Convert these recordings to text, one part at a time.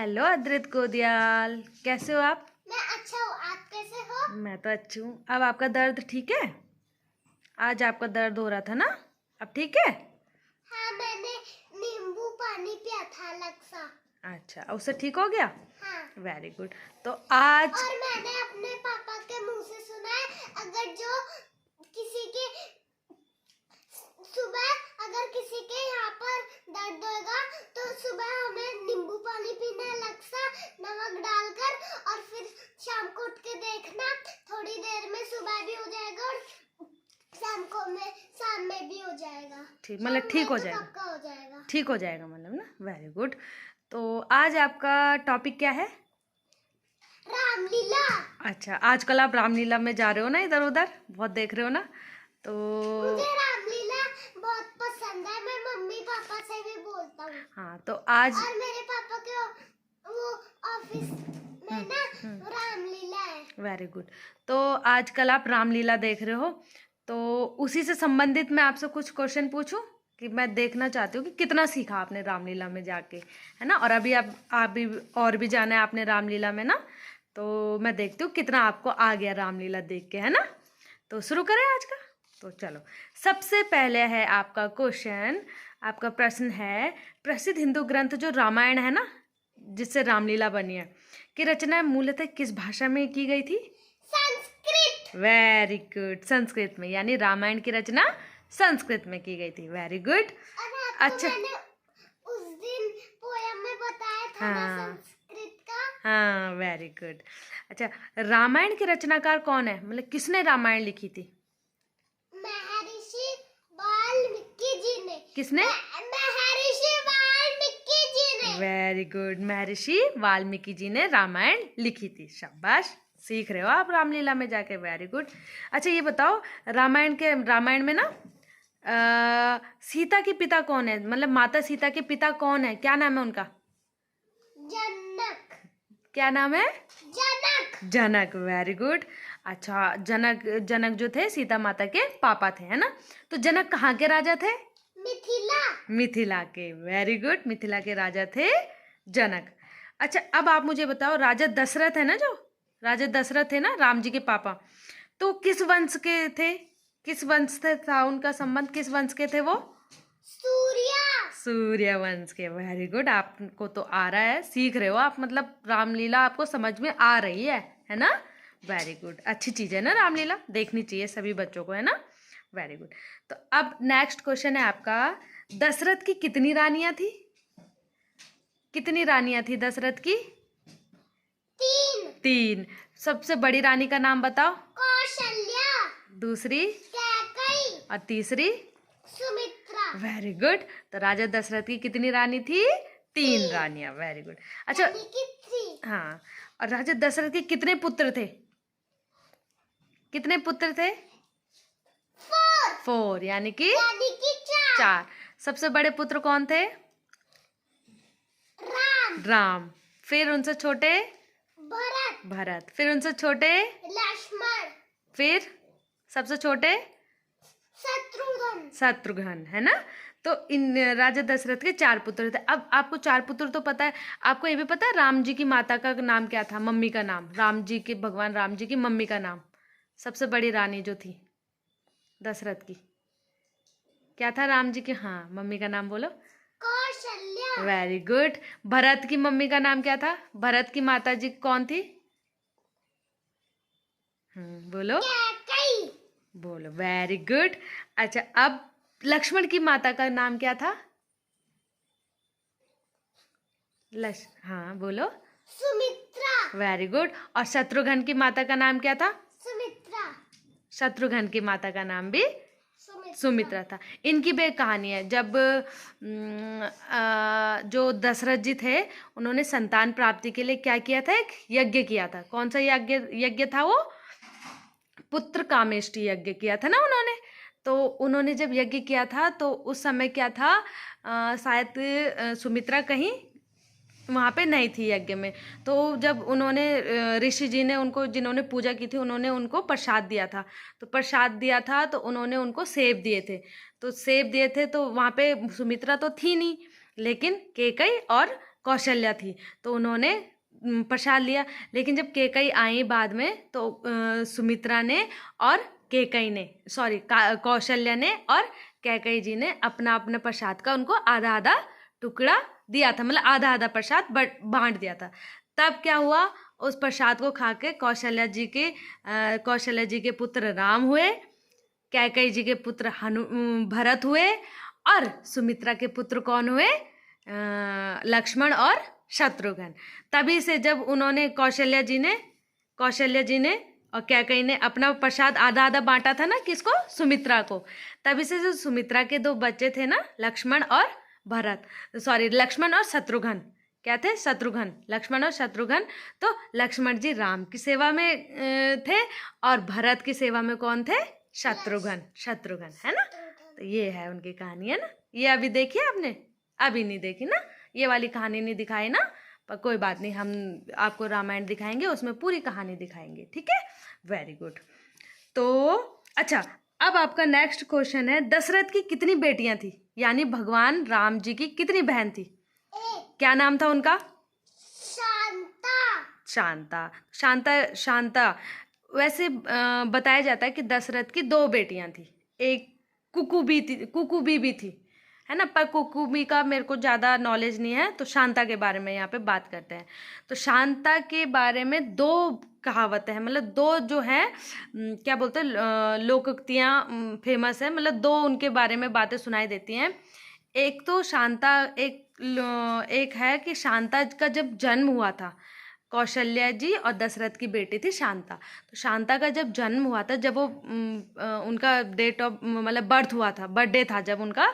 Hello अद्रित Godiyal, कैसे हो आप? मैं अच्छा हूँ। आप कैसे हो? मैं तो अच्छी हूँ। अब आपका दर्द ठीक है? आज आपका दर्द हो रहा था ना, अब ठीक है? हाँ, मैंने नींबू पानी पिया था अलग सा। अच्छा, उससे ठीक हो गया? हाँ। Very good. तो आज और मैंने अपने पापा के मुंह से सुना है, अगर किसी के यहाँ पर दर्द होगा तो सुबह हमें नींबू पानी पीना है अलग सा, नमक डालकर, और फिर शाम को उठ के देखना, थोड़ी देर में सुबह भी हो जाएगा और शाम में भी हो जाएगा। ठीक, मतलब ठीक हो जाएगा? पक्का हो जाएगा। ठीक हो जाएगा मतलब ना। Very good. तो आज आपका टॉपिक क्या है? रामलीला। अच्छा, आजकल आप रामलीला में जा रहे हो ना, इधर उधर बहुत देख रहे हो ना, तो मुझे रामलीला बहुत पसंद है। मैं मम्मी पापा से भी बोलता हूँ। हाँ, तो आज और मेरे पापा के वो ऑफिस में ना रामलीला है। Very good. तो आजकल आप रामलीला देख रहे हो, तो उसी से संबंधित मैं आपसे कुछ क्वेश्चन पूछूं कि मैं देखना चाहती हूँ कि कितना सीखा आपने रामलीला में जाके, है ना। और अभी आप भी और भी जाना है आपने रामलीला में ना, तो मैं देखती हूँ कितना आपको आ गया रामलीला देख के, है ना। तो शुरू करें आज का। तो चलो, सबसे पहले है आपका क्वेश्चन, आपका प्रश्न है, प्रसिद्ध हिंदू ग्रंथ जो रामायण है ना, जिससे रामलीला बनी है, की रचना मूलतः किस भाषा में की गई थी? संस्कृत। वेरी गुड, संस्कृत में, यानी रामायण की रचना संस्कृत में की गई थी। Very good. अच्छा, मैंने उस दिन पोयम में बताया था ना संस्कृत का। हाँ, वेरी गुड। अच्छा, रामायण के रचनाकार कौन है, मतलब किसने रामायण लिखी थी? महर्षि वाल्मीकि जी ने। किसने? महर्षि वाल्मीकि जी ने। वेरी गुड, महर्षि वाल्मीकि जी ने रामायण लिखी थी। शाबाश, सीख रहे हो आप रामलीला में जाके। Very good. अच्छा, ये बताओ, रामायण में ना सीता के पिता कौन है, मतलब माता सीता के पिता कौन है, क्या नाम है उनका? जनक। क्या नाम है? जनक। जनक। Very good. अच्छा, जनक जो थे सीता माता के पापा थे, है ना। तो जनक कहाँ के राजा थे? मिथिला। मिथिला के। वेरी गुड, मिथिला के राजा थे जनक। अच्छा, अब आप मुझे बताओ, राजा दशरथ है ना, जो राजा दशरथ थे ना, राम जी के पापा, तो किस वंश के थे? किस वंश से था उनका संबंध, किस वंश के थे वो? सूर्य वंश के। वेरी गुड, आपको तो आ रहा है, सीख रहे हो आप, मतलब रामलीला आपको समझ में आ रही है ना। वेरी गुड, अच्छी चीज है ना, रामलीला देखनी चाहिए सभी बच्चों को, है ना। Very good. तो अब नेक्स्ट क्वेश्चन है आपका, दशरथ की कितनी रानियां थी? कितनी रानियां थी दशरथ की? तीन। सबसे बड़ी रानी का नाम बताओ। कौशल्या। दूसरी कैकई। और तीसरी? सुमित्रा। Very good. तो राजा दशरथ की कितनी रानी थी? तीन रानियां। Very good. अच्छा, हाँ, और राजा दशरथ के कितने पुत्र थे? कितने पुत्र थे? 4, यानी कि 4। सबसे बड़े पुत्र कौन थे? राम। फिर उनसे छोटे? भरत। फिर उनसे छोटे? लक्ष्मण। फिर सबसे छोटे? शत्रुघ्न, है ना। तो इन राजा दशरथ के 4 पुत्र थे। अब आपको 4 पुत्र तो पता है, आपको ये भी पता है राम जी की माता का नाम क्या था, मम्मी का नाम, भगवान राम जी की मम्मी का नाम, सबसे बड़ी रानी जो थी दशरथ की, क्या था राम जी की, हाँ, मम्मी का नाम बोलो। कौशल्या। Very good. भरत की मम्मी का नाम क्या था? भरत की माता जी कौन थी? बोलो। बोलो। Very good. अच्छा, अब लक्ष्मण की माता का नाम क्या था? हाँ, बोलो। सुमित्रा। Very good. और शत्रुघ्न की माता का नाम क्या था? सुमित्रा। शत्रुघ्न की माता का नाम भी सुमित्रा था। इनकी भी एक कहानी है, जब जो दशरथ जी थे, उन्होंने संतान प्राप्ति के लिए क्या किया था? एक यज्ञ किया था। कौन सा यज्ञ था वो? पुत्र कामेष्टि यज्ञ किया था ना उन्होंने। तो उन्होंने जब यज्ञ किया था, तो उस समय क्या था, शायद सुमित्रा कहीं वहाँ पे नहीं थी यज्ञ में। तो जब उन्होंने ऋषि जी ने उनको, जिन्होंने पूजा की थी, उन्होंने उनको प्रसाद दिया था। तो प्रसाद दिया था, तो उन्होंने उनको सेब दिए थे। तो सेब दिए थे, तो वहाँ पे सुमित्रा तो थी नहीं, लेकिन केकई और कौशल्या थी, तो उन्होंने प्रसाद लिया। लेकिन जब कैकई आई बाद में तो सुमित्रा ने और कैकई ने, सॉरी, कौशल्या ने और कैकई जी ने अपना अपना प्रसाद का उनको आधा आधा टुकड़ा दिया था, मतलब आधा आधा प्रसाद बांट दिया था। तब क्या हुआ, उस प्रसाद को खा के कौशल्या जी के पुत्र राम हुए, कैकई जी के पुत्र भरत हुए, और सुमित्रा के पुत्र कौन हुए, लक्ष्मण और शत्रुघ्न। तभी से जब उन्होंने कौशल्या जी ने और कैकई ने अपना प्रसाद आधा आधा बांटा था ना, किसको, सुमित्रा को, तभी से जो सुमित्रा के दो बच्चे थे ना, लक्ष्मण और भरत, सॉरी, लक्ष्मण और शत्रुघ्न, क्या थे, शत्रुघ्न, लक्ष्मण और शत्रुघ्न। तो लक्ष्मण जी राम की सेवा में थे और भरत की सेवा में कौन थे, शत्रुघ्न, है ना। तो ये है उनकी कहानी, है ना। ये अभी देखी आपने, अभी नहीं देखी ना, ये वाली कहानी नहीं दिखाई ना, पर कोई बात नहीं, हम आपको रामायण दिखाएंगे, उसमें पूरी कहानी दिखाएंगे, ठीक है। Very good. तो अच्छा, अब आपका नेक्स्ट क्वेश्चन है, दशरथ की कितनी बेटियां थी, यानी भगवान राम जी की कितनी बहन थी, क्या नाम था उनका, शांता। वैसे बताया जाता है कि दशरथ की 2 बेटियां थी, एक कुकुबी भी थी, है ना, पर कुकुबी का मेरे को ज़्यादा नॉलेज नहीं है, तो शांता के बारे में यहाँ पे बात करते हैं। तो शांता के बारे में 2 कहावतें हैं, मतलब 2 जो हैं, क्या बोलते हैं, लोकोक्तियाँ फेमस है, मतलब 2 उनके बारे में बातें सुनाई देती हैं। एक तो शांता, एक है कि शांता का जब जन्म हुआ था, कौशल्या जी और दशरथ की बेटी थी शांता, तो शांता का जब जन्म हुआ था, जब वो उनका डेट ऑफ मतलब बर्थ हुआ था, बर्थडे था, जब उनका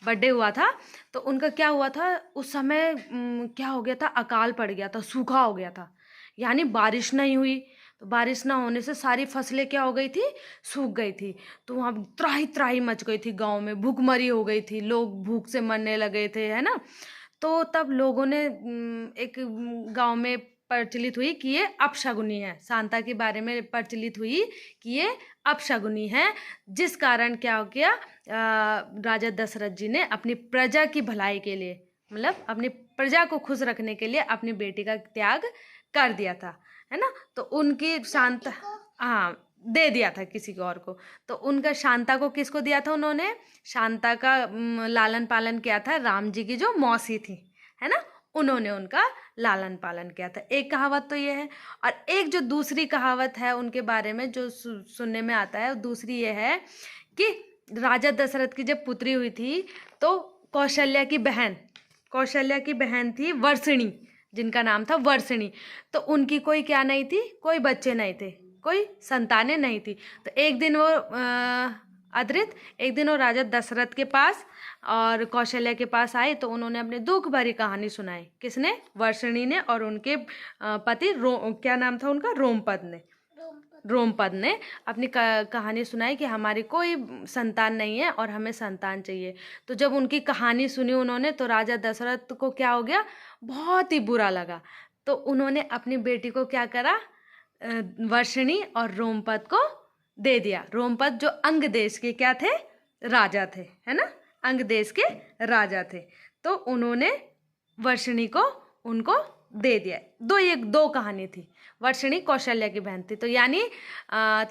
बर्थडे हुआ था, तो उनका क्या हुआ था, उस समय क्या हो गया था, अकाल पड़ गया था, सूखा हो गया था, यानी बारिश नहीं हुई। तो बारिश ना होने से सारी फसलें क्या हो गई थी, सूख गई थी। तो वहाँ त्राही त्राही मच गई थी, गांव में भूखमरी हो गई थी, लोग भूख से मरने लगे थे, है ना। तो तब लोगों ने एक गांव में प्रचलित हुई कि ये अपशगुनी है, शांता के बारे में प्रचलित हुई कि ये अपशगुनी है, जिस कारण क्या हो गया, राजा दशरथ जी ने अपनी प्रजा की भलाई के लिए, मतलब अपनी प्रजा को खुश रखने के लिए अपनी बेटी का त्याग कर दिया था, है ना। तो उनकी शांता, हाँ, दे दिया था किसी को और को। तो उनका शांता को किसको दिया था उन्होंने, शांता का लालन पालन किया था राम जी की जो मौसी थी, है ना, उन्होंने उनका लालन पालन किया था। एक कहावत तो ये है, और एक जो दूसरी कहावत है उनके बारे में जो सुनने में आता है, दूसरी ये है कि राजा दशरथ की जब पुत्री हुई थी, तो कौशल्या की बहन थी वर्षिणी, जिनका नाम था वर्षिणी। तो उनकी कोई क्या नहीं थी, कोई बच्चे नहीं थे, कोई संतानें नहीं थी। तो एक दिन वो राजा दशरथ के पास और कौशल्या के पास आए, तो उन्होंने अपने दुख भरी कहानी सुनाई, किसने, वर्षिणी ने, और उनके पति क्या नाम था उनका, रोमपद ने अपनी कहानी सुनाई कि हमारी कोई संतान नहीं है और हमें संतान चाहिए। तो जब उनकी कहानी सुनी उन्होंने, तो राजा दशरथ को क्या हो गया, बहुत ही बुरा लगा। तो उन्होंने अपनी बेटी को क्या करा, वर्षिणी और रोमपद को दे दिया। रोमपद जो अंग देश के क्या थे, राजा थे, है ना, अंग देश के राजा थे। तो उन्होंने वर्षिणी को उनको दे दिया। ये 2 कहानी थी, वर्षिणी कौशल्या की बहन थी। तो यानी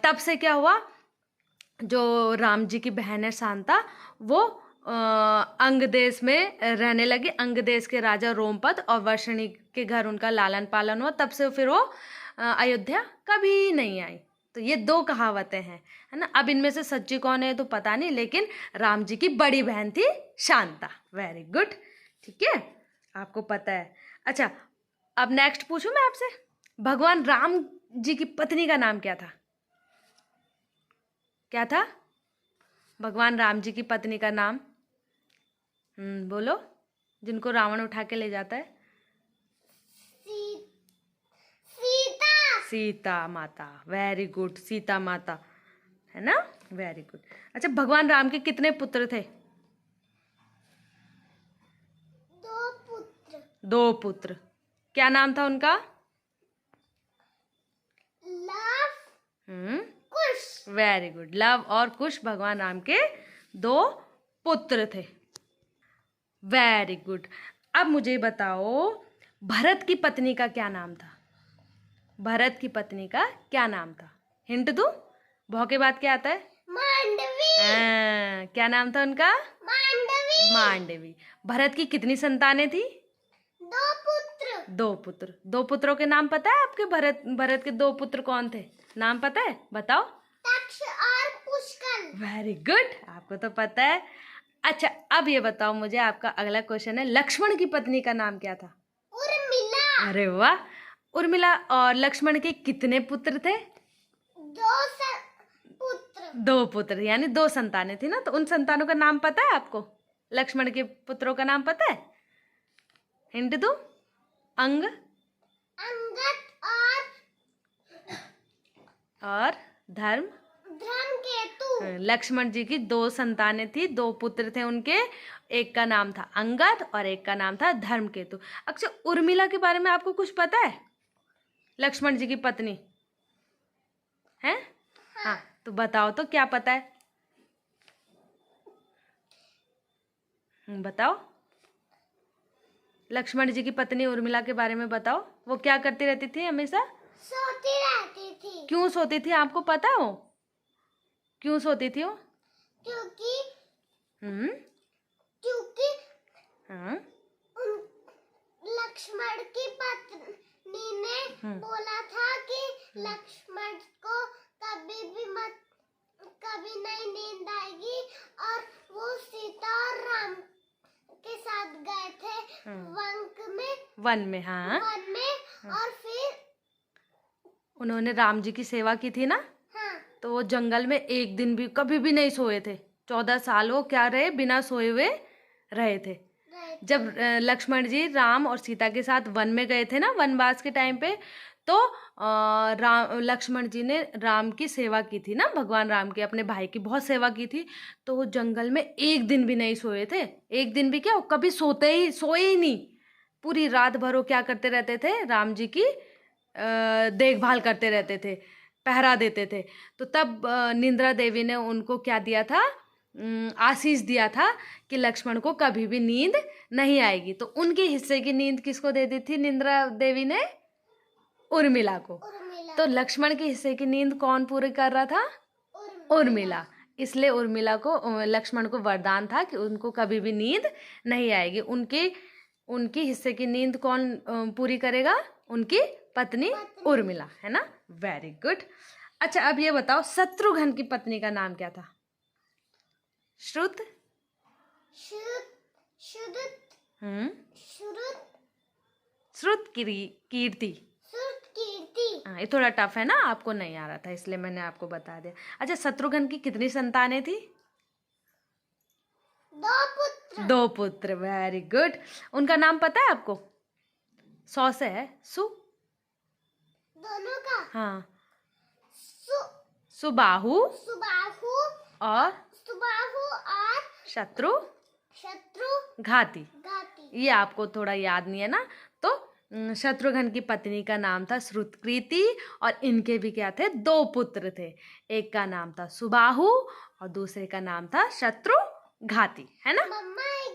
तब से क्या हुआ, जो राम जी की बहन है शांता, वो अंग देश में रहने लगी, अंग देश के राजा रोमपद और वर्षिणी के घर उनका लालन पालन हुआ। तब से फिर वो अयोध्या कभी नहीं आई। तो ये 2 कहावतें हैं, है ना। अब इनमें से सच्ची कौन है तो पता नहीं, लेकिन राम जी की बड़ी बहन थी शांता। वेरी गुड, ठीक है, आपको पता है। अच्छा, अब नेक्स्ट पूछूं मैं आपसे, भगवान राम जी की पत्नी का नाम क्या था, क्या था भगवान राम जी की पत्नी का नाम, बोलो, जिनको रावण उठा के ले जाता है, सीता माता। वेरी गुड, सीता माता, है ना, वेरी गुड। अच्छा, भगवान राम के कितने पुत्र थे, 2 पुत्र। क्या नाम था उनका, लव, कुश। वेरी गुड, लव और कुश भगवान राम के 2 पुत्र थे। Very good. अब मुझे बताओ भरत की पत्नी का क्या नाम था? भरत की पत्नी का क्या नाम था? हिंट दूं? भौ के बाद क्या आता है? मांडवी। क्या नाम था उनका? मांडवी। मांडवी। भरत की कितनी संतानें थी? 2 पुत्र। 2 पुत्र। 2 पुत्रों के नाम पता है आपके? भरत के 2 पुत्र कौन थे? नाम पता है? बताओ। तक्ष और पुष्कर। वेरी गुड, आपको तो पता है। अच्छा, अब ये बताओ मुझे, आपका अगला क्वेश्चन है, लक्ष्मण की पत्नी का नाम क्या था? उर्मिला। अरे वाह। उर्मिला और लक्ष्मण के कितने पुत्र थे? 2 पुत्र। 2 पुत्र, यानी 2 संतानें थी ना। तो उन संतानों का नाम पता है आपको? लक्ष्मण के पुत्रों का नाम पता है? हिंट दूं? अंग अंगद और धर्म। धर्मकेतु। लक्ष्मण जी की 2 संतानें थी, 2 पुत्र थे उनके। एक का नाम था अंगद और एक का नाम था धर्मकेतु। अच्छा, उर्मिला के बारे में आपको कुछ पता है? लक्ष्मण जी की पत्नी है। हाँ, तो बताओ तो क्या पता है? बताओ। लक्ष्मण जी की पत्नी उर्मिला के बारे में बताओ। वो क्या करती रहती थी हमेशा? सोती रहती थी। क्यों सोती थी, आपको पता हो? क्यों सोती थी वो? क्योंकि हम्म। क्योंकि हाँ। उन लक्ष्मण की पत्नी ने बोला था कि लक्ष्मण को कभी नहीं नींद आएगी, और वो सीता और राम के साथ गए थे वन में। हाँ। वन में, और फिर उन्होंने राम जी की सेवा की थी ना। हाँ, तो वो जंगल में एक दिन भी कभी भी नहीं सोए थे। 14 साल वो क्या रहे, बिना सोए हुए रहे थे। जब लक्ष्मण जी राम और सीता के साथ वन में गए थे ना, वनवास के टाइम पे, तो लक्ष्मण जी ने राम की सेवा की थी ना, भगवान राम की, अपने भाई की बहुत सेवा की थी। तो वो जंगल में एक दिन भी नहीं सोए थे। एक दिन भी क्या, वो कभी सोए ही नहीं। पूरी रात भर वो क्या करते रहते थे? राम जी की देखभाल करते रहते थे, पहरा देते थे। तो तब निंद्रा देवी ने उनको क्या दिया था? आशीष दिया था कि लक्ष्मण को कभी भी नींद नहीं आएगी। तो उनके हिस्से की नींद किसको दे दी थी निंद्रा देवी ने? उर्मिला को। तो लक्ष्मण के हिस्से की नींद कौन पूरी कर रहा था? उर्मिला। इसलिए उर्मिला को, लक्ष्मण को वरदान था कि उनको कभी भी नींद नहीं आएगी। उनके हिस्से की नींद कौन पूरी करेगा? उनकी पत्नी उर्मिला, है ना। Very good. अच्छा, अब ये बताओ, शत्रुघ्न की पत्नी का नाम क्या था? श्रुत। श्रुत कीर्ति। हाँ, ये थोड़ा टफ है ना, आपको नहीं आ रहा था इसलिए मैंने आपको बता दिया। अच्छा, शत्रुघ्न की कितनी संतानें थी? 2 पुत्र। 2 पुत्र। Very good. उनका नाम पता है आपको? 100 से है। दोनों का? हाँ। सुबाहु और शत्रु घाती। ये आपको थोड़ा याद नहीं है ना। तो शत्रुघ्न की पत्नी का नाम था श्रुतकीर्ति, और इनके भी क्या थे? 2 पुत्र थे। एक का नाम था सुबाहु और दूसरे का नाम था शत्रुघाती, है ना।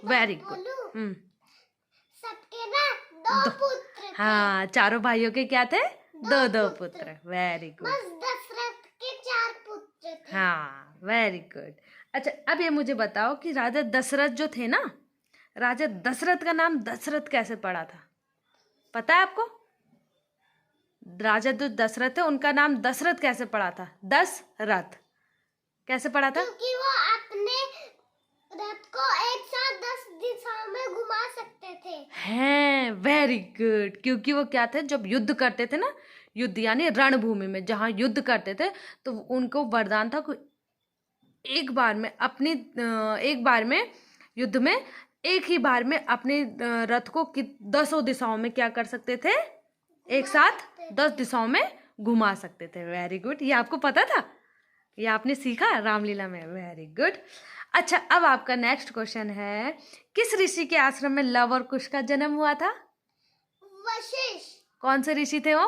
Very good. सबके ना 2 पुत्र थे। हाँ, चारों भाइयों के क्या थे? 2 पुत्र। Very good. बस दशरथ के 4 पुत्र थे। हाँ, वेरी गुड। अच्छा, अब ये मुझे बताओ कि राजा दशरथ जो थे ना, राजा दशरथ का नाम दशरथ कैसे पड़ा था? पता है आपको? राजा जो दशरथ थे उनका नाम दशरथ कैसे पड़ा था? दशरथ कैसे पड़ा था? क्योंकि वो अपने रथ को एक साथ 10 दिशाओं में घुमा सकते थे। हैं, वेरी गुड। क्योंकि वो क्या थे, जब युद्ध करते थे ना, युद्ध यानी रणभूमि में जहाँ युद्ध करते थे, तो उनको वरदान था कि एक बार में युद्ध में एक ही बार में अपने रथ को 10 दिशाओं में क्या कर सकते थे? एक साथ 10 दिशाओं में घुमा सकते थे। Very good. ये आपको पता था? ये आपने सीखा रामलीला में। Very good. अच्छा, अब आपका नेक्स्ट क्वेश्चन है, किस ऋषि के आश्रम में लव और कुश का जन्म हुआ था? वशिष्ठ। कौन से ऋषि थे वो?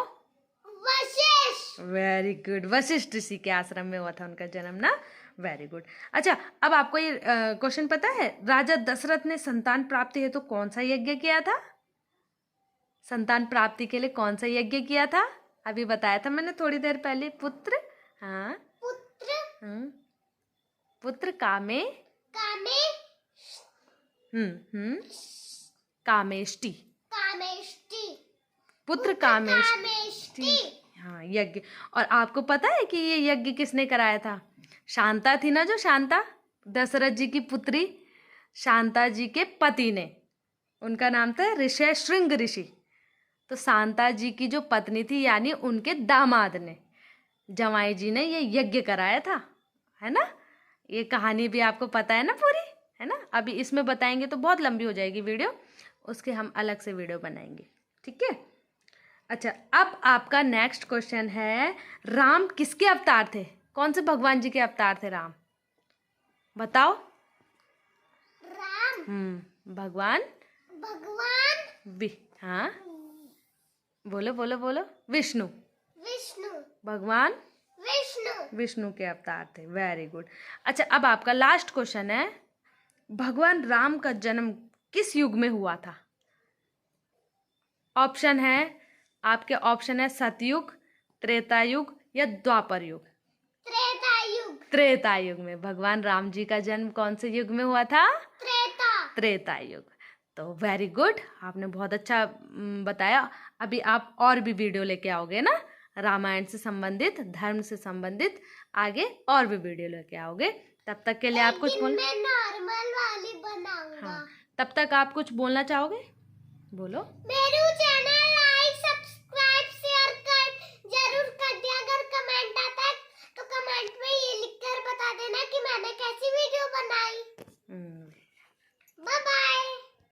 वशिष्ठ। Very good. वशिष्ठ ऋषि के आश्रम में हुआ था उनका जन्म ना। Very good. अच्छा, अब आपको ये क्वेश्चन पता है, राजा दशरथ ने संतान प्राप्ति हेतु कौन सा यज्ञ किया था? संतान प्राप्ति के लिए कौन सा यज्ञ किया था? अभी बताया था मैंने थोड़ी देर पहले। पुत्र, हाँ, पुत्र पुत्र कामे, कामे कामेष्टि, कामेष्टि, पुत्र कामेष्टि, कामेष्टि। हाँ, यज्ञ। और आपको पता है कि ये यज्ञ किसने कराया था? शांता थी ना, जो शांता, दशरथ जी की पुत्री शांता जी के पति ने, उनका नाम था ऋषि श्रृंग ऋषि। तो शांता जी की जो पत्नी थी, यानी उनके दामाद ने, जमाई जी ने ये यज्ञ कराया था, है ना। ये कहानी भी आपको पता है ना पूरी, है ना। अभी इसमें बताएंगे तो बहुत लंबी हो जाएगी वीडियो, उसके हम अलग से वीडियो बनाएंगे, ठीक है। अच्छा, अब आपका नेक्स्ट क्वेश्चन है, राम किसके अवतार थे? कौन से भगवान जी के अवतार थे राम? बताओ। राम भगवान भगवान हाँ, बोलो बोलो बोलो। विष्णु, विष्णु भगवान विष्णु विष्णु के अवतार थे। Very good. अच्छा, अब आपका लास्ट क्वेश्चन है, भगवान राम का जन्म किस युग में हुआ था? ऑप्शन है आपके, ऑप्शन है सतयुग, त्रेता युग या द्वापर युग। त्रेता युग। त्रेता युग में भगवान राम जी का जन्म कौन से युग में हुआ था? त्रेता युग। तो वेरी गुड, आपने बहुत अच्छा बताया। अभी आप और भी वीडियो लेके आओगे ना, रामायण से संबंधित, धर्म से संबंधित, आगे और भी वीडियो लेके आओगे। तब तक के लिए आप कुछ बोल, मैं नॉर्मल वाली बनाऊंगा। हाँ, तब तक आप कुछ बोलना चाहोगे? बोलो। मेरे चैनल लाइक सब्सक्राइब शेयर कर जरूर कर दिया। अगर कमेंट आता है तो कमेंट में ये लिखकर बता देना कि मैंने कैसी वीडियो बनाई।